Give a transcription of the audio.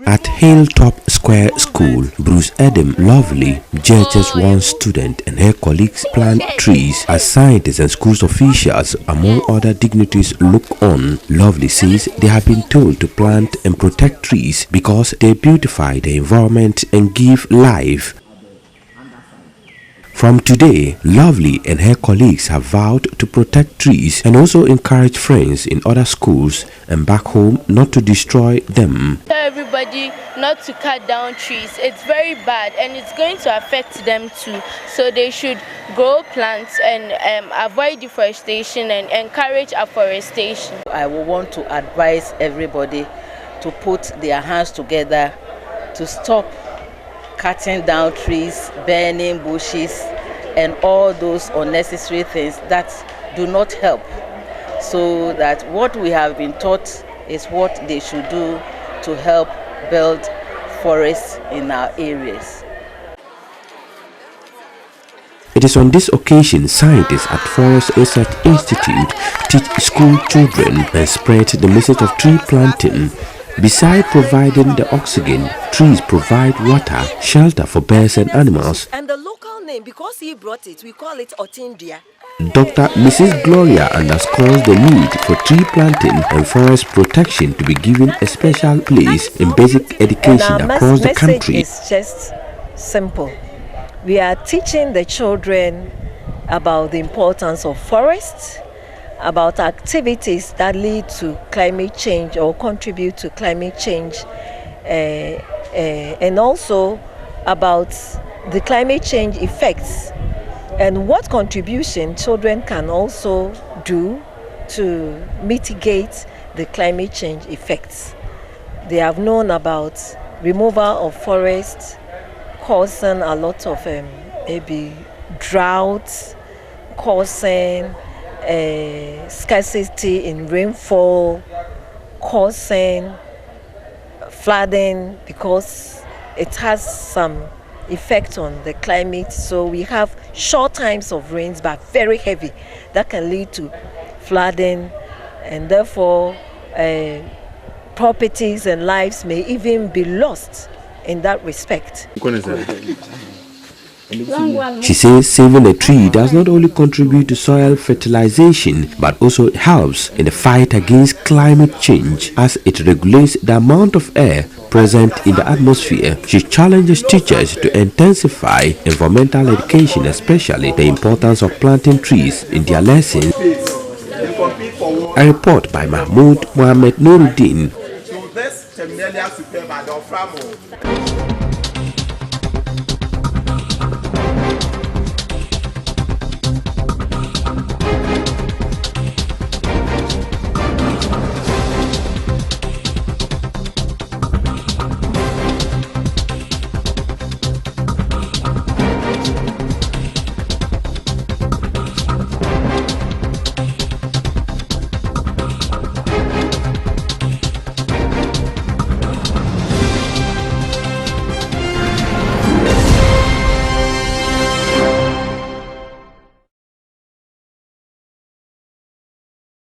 At Hilltop Square School, Bruce Adam Lovely, JHS1 student, and her colleagues plant trees as scientists and school officials, among other dignitaries, look on. Lovely says they have been told to plant and protect trees because they beautify the environment and give life. From today, Lovely and her colleagues have vowed to protect trees and also encourage friends in other schools and back home not to destroy them. Tell everybody not to cut down trees. It's very bad and it's going to affect them too. So they should grow plants and avoid deforestation and encourage afforestation. I will want to advise everybody to put their hands together to stop cutting down trees, burning bushes, and all those unnecessary things that do not help. So that what we have been taught is what they should do to help build forests in our areas. It is on this occasion scientists at Forest Research Institute teach school children and spread the message of tree planting. Besides providing the oxygen, trees provide water, shelter for birds and animals. And the local name, because he brought it, we call it Otindia. Dr. Mrs. Gloria underscores the need for tree planting and forest protection to be given a special place in basic education across the country. It's just simple. We are teaching the children about the importance of forests, about activities that lead to climate change or contribute to climate change, and also about the climate change effects and what contribution children can also do to mitigate the climate change effects. They have known about removal of forests causing a lot of maybe droughts, causing scarcity in rainfall, causing flooding because it has some effect on the climate. So we have short times of rains but very heavy that can lead to flooding, and therefore properties and lives may even be lost in that respect. She says saving a tree does not only contribute to soil fertilization but also helps in the fight against climate change as it regulates the amount of air present in the atmosphere. She challenges teachers to intensify environmental education, especially the importance of planting trees in their lessons. A report by Mahmud Mohammed-Nurudeen.